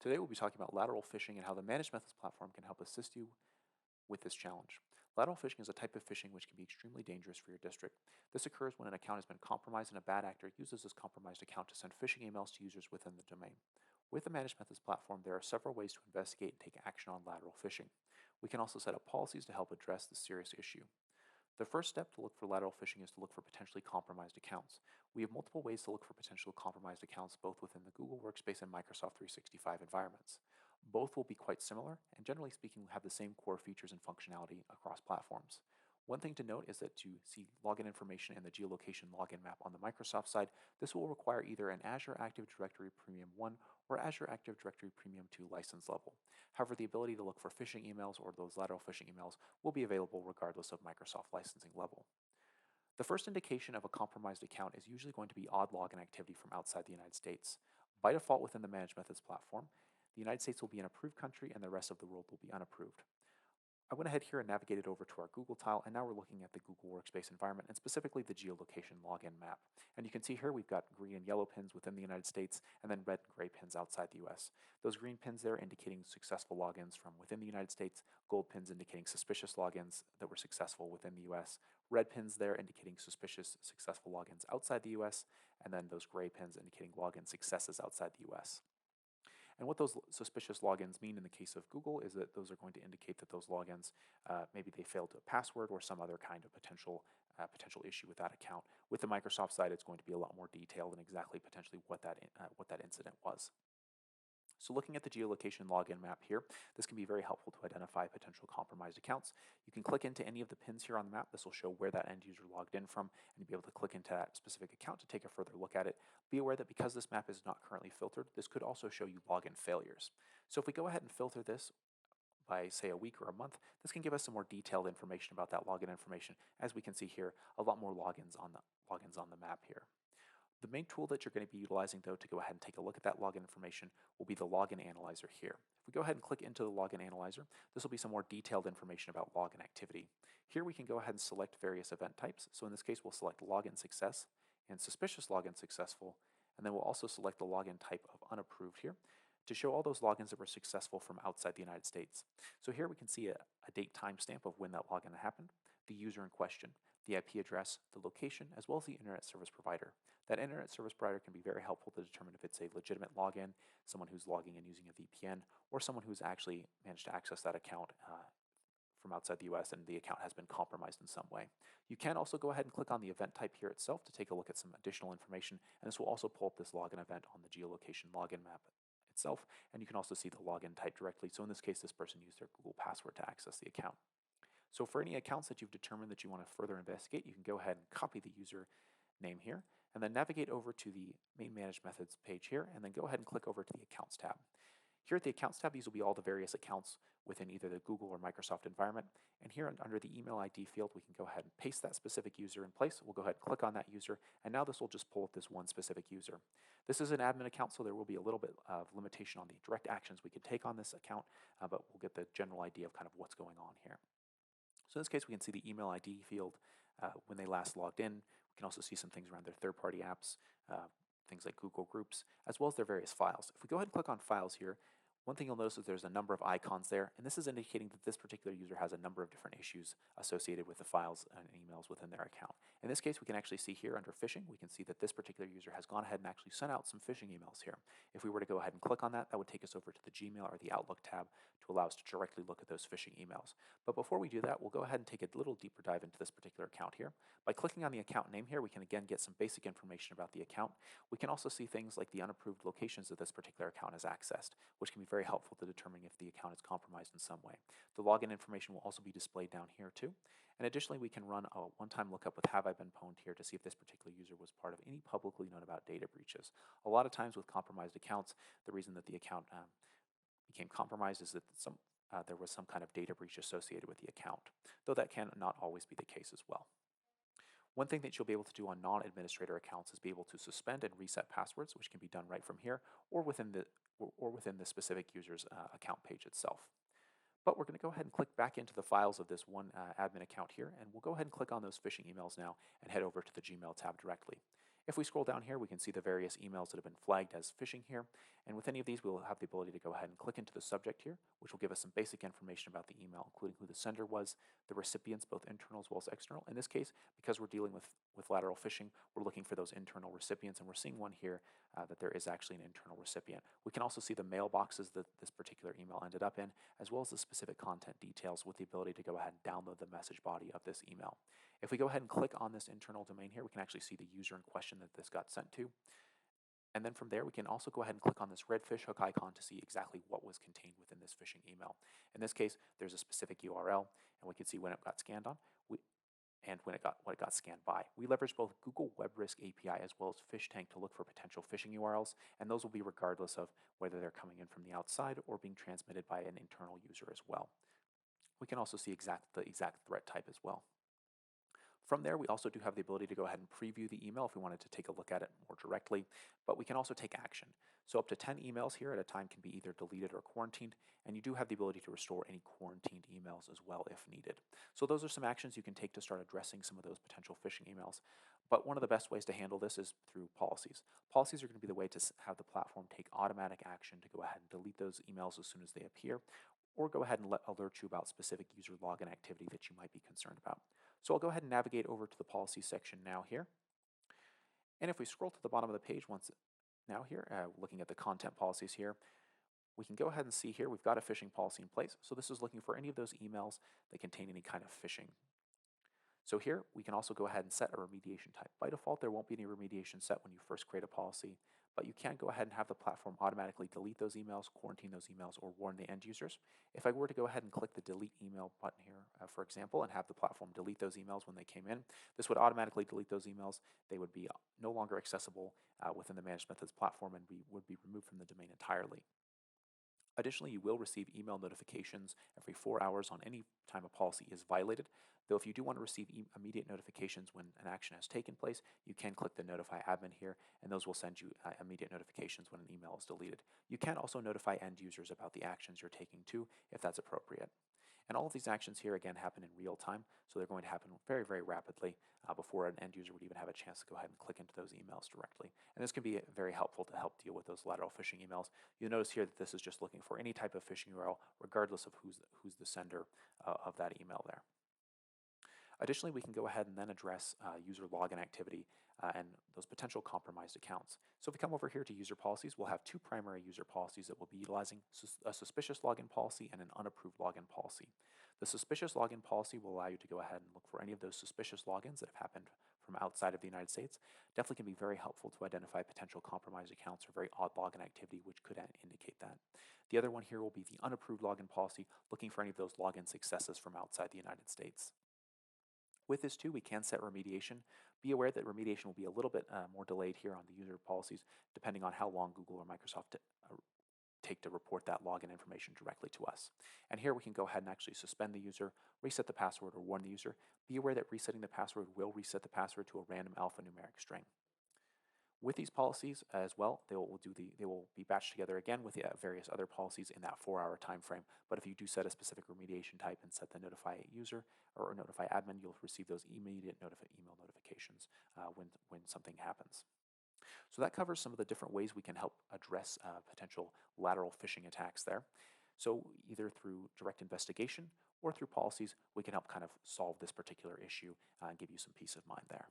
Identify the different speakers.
Speaker 1: Today we'll be talking about lateral phishing and how the Managed Methods platform can help assist you with this challenge. Lateral phishing is a type of phishing which can be extremely dangerous for your district. This occurs when an account has been compromised and a bad actor uses this compromised account to send phishing emails to users within the domain. With the Managed Methods platform, there are several ways to investigate and take action on lateral phishing. We can also set up policies to help address this serious issue. The first step to look for lateral phishing is to look for potentially compromised accounts. We have multiple ways to look for potential compromised accounts both within the Google Workspace and Microsoft 365 environments. Both will be quite similar and generally speaking have the same core features and functionality across platforms. One thing to note is that to see login information in the geolocation login map on the Microsoft side, this will require either an Azure Active Directory Premium 1 or Azure Active Directory Premium 2 license level. However, the ability to look for phishing emails or those lateral phishing emails will be available regardless of Microsoft licensing level. The first indication of a compromised account is usually going to be odd login activity from outside the United States. By default within the Managed Methods platform, the United States will be an approved country and the rest of the world will be unapproved. I went ahead here and navigated over to our Google tile, and now we're looking at the Google Workspace environment and specifically the geolocation login map. And you can see here we've got green and yellow pins within the United States and then red and gray pins outside the US. Those green pins there indicating successful logins from within the United States, gold pins indicating suspicious logins that were successful within the US, red pins there indicating suspicious successful logins outside the US, and then those gray pins indicating login successes outside the US. And what those suspicious logins mean in the case of Google is that those are going to indicate that those logins, maybe they failed a password or some other kind of potential issue with that account. With the Microsoft side, it's going to be a lot more detailed and exactly potentially what that incident was. So looking at the geolocation login map here, this can be very helpful to identify potential compromised accounts. You can click into any of the pins here on the map. This will show where that end user logged in from, and you'll be able to click into that specific account to take a further look at it. Be aware that because this map is not currently filtered, this could also show you login failures. So if we go ahead and filter this by say a week or a month, this can give us some more detailed information about that login information. As we can see here, a lot more logins on the map here. The main tool that you're going to be utilizing, though, to go ahead and take a look at that login information will be the Login Analyzer here. If we go ahead and click into the Login Analyzer, this will be some more detailed information about login activity. Here we can go ahead and select various event types. So in this case, we'll select Login Success and Suspicious Login Successful, and then we'll also select the login type of Unapproved here to show all those logins that were successful from outside the United States. So here we can see a date timestamp of when that login happened, the user in question, the IP address, the location, as well as the internet service provider. That internet service provider can be very helpful to determine if it's a legitimate login, someone who's logging in using a VPN, or someone who's actually managed to access that account from outside the US and the account has been compromised in some way. You can also go ahead and click on the event type here itself to take a look at some additional information, and this will also pull up this login event on the geolocation login map itself, and you can also see the login type directly. So in this case, this person used their Google password to access the account. So for any accounts that you've determined that you want to further investigate, you can go ahead and copy the user name here, and then navigate over to the main Managed Methods page here, and then go ahead and click over to the Accounts tab. Here at the Accounts tab, these will be all the various accounts within either the Google or Microsoft environment. And here under the email ID field, we can go ahead and paste that specific user in place. We'll go ahead and click on that user, and now this will just pull up this one specific user. This is an admin account, so there will be a little bit of limitation on the direct actions we can take on this account, but we'll get the general idea of kind of what's going on here. So in this case, we can see the email ID field when they last logged in. We can also see some things around their third-party apps, things like Google Groups, as well as their various files. If we go ahead and click on Files here, one thing you'll notice is there's a number of icons there, and this is indicating that this particular user has a number of different issues associated with the files and emails within their account. In this case, we can actually see here under phishing, we can see that this particular user has gone ahead and actually sent out some phishing emails here. If we were to go ahead and click on that, that would take us over to the Gmail or the Outlook tab to allow us to directly look at those phishing emails. But before we do that, we'll go ahead and take a little deeper dive into this particular account here. By clicking on the account name here, we can again get some basic information about the account. We can also see things like the unapproved locations that this particular account has accessed, which can be very helpful to determine if the account is compromised in some way. The login information will also be displayed down here too. And additionally, we can run a one-time lookup with Have I Been Pwned here to see if this particular user was part of any publicly known about data breaches. A lot of times with compromised accounts, the reason that the account became compromised is that there was some kind of data breach associated with the account, though that can not always be the case as well. One thing that you'll be able to do on non-administrator accounts is be able to suspend and reset passwords, which can be done right from here or within the specific user's account page itself. But we're going to go ahead and click back into the files of this one admin account here, and we'll go ahead and click on those phishing emails now and head over to the Gmail tab directly. If we scroll down here, we can see the various emails that have been flagged as phishing here. And with any of these, we'll have the ability to go ahead and click into the subject here, which will give us some basic information about the email, including who the sender was, the recipients, both internal as well as external. In this case, because we're dealing with lateral phishing, we're looking for those internal recipients, and we're seeing one here that there is actually an internal recipient. We can also see the mailboxes that this particular email ended up in, as well as the specific content details with the ability to go ahead and download the message body of this email. If we go ahead and click on this internal domain here, we can actually see the user in question that this got sent to. And then from there, we can also go ahead and click on this red fish hook icon to see exactly what was contained within this phishing email. In this case, there's a specific URL, and we can see when it got scanned on and what it got scanned by. We leverage both Google Web Risk API as well as PhishTank to look for potential phishing URLs, and those will be regardless of whether they're coming in from the outside or being transmitted by an internal user as well. We can also see the exact threat type as well. From there, we also do have the ability to go ahead and preview the email if we wanted to take a look at it more directly, but we can also take action. So up to 10 emails here at a time can be either deleted or quarantined, and you do have the ability to restore any quarantined emails as well if needed. So those are some actions you can take to start addressing some of those potential phishing emails. But one of the best ways to handle this is through policies. Policies are going to be the way to have the platform take automatic action to go ahead and delete those emails as soon as they appear, or go ahead and alert you about specific user login activity that you might be concerned about. So I'll go ahead and navigate over to the policy section now here. And if we scroll to the bottom of the page looking at the content policies here, we can go ahead and see here we've got a phishing policy in place. So this is looking for any of those emails that contain any kind of phishing. So here we can also go ahead and set a remediation type. By default, there won't be any remediation set when you first create a policy, but you can go ahead and have the platform automatically delete those emails, quarantine those emails, or warn the end users. If I were to go ahead and click the delete email button here, for example, and have the platform delete those emails when they came in, this would automatically delete those emails. They would be no longer accessible within the Managed Methods platform and would be removed from the domain entirely. Additionally, you will receive email notifications every 4 hours on any time a policy is violated. Though if you do want to receive immediate notifications when an action has taken place, you can click the Notify Admin here, and those will send you immediate notifications when an email is deleted. You can also notify end users about the actions you're taking too, if that's appropriate. And all of these actions here, again, happen in real time, so they're going to happen very, very rapidly before an end user would even have a chance to go ahead and click into those emails directly. And this can be very helpful to help deal with those lateral phishing emails. You'll notice here that this is just looking for any type of phishing URL, regardless of who's the sender of that email there. Additionally, we can go ahead and then address user login activity and those potential compromised accounts. So if we come over here to user policies, we'll have two primary user policies that we'll be utilizing, a suspicious login policy and an unapproved login policy. The suspicious login policy will allow you to go ahead and look for any of those suspicious logins that have happened from outside of the United States. Definitely can be very helpful to identify potential compromised accounts or very odd login activity, which could indicate that. The other one here will be the unapproved login policy, looking for any of those login successes from outside the United States. With this too, we can set remediation. Be aware that remediation will be a little bit more delayed here on the user policies, depending on how long Google or Microsoft take to report that login information directly to us. And here we can go ahead and actually suspend the user, reset the password, or warn the user. Be aware that resetting the password will reset the password to a random alphanumeric string. With these policies as well, they will be batched together again with the various other policies in that 4-hour time frame. But if you do set a specific remediation type and set the notify user or notify admin, you'll receive those immediate email notifications when something happens. So that covers some of the different ways we can help address potential lateral phishing attacks there. So either through direct investigation or through policies, we can help kind of solve this particular issue and give you some peace of mind there.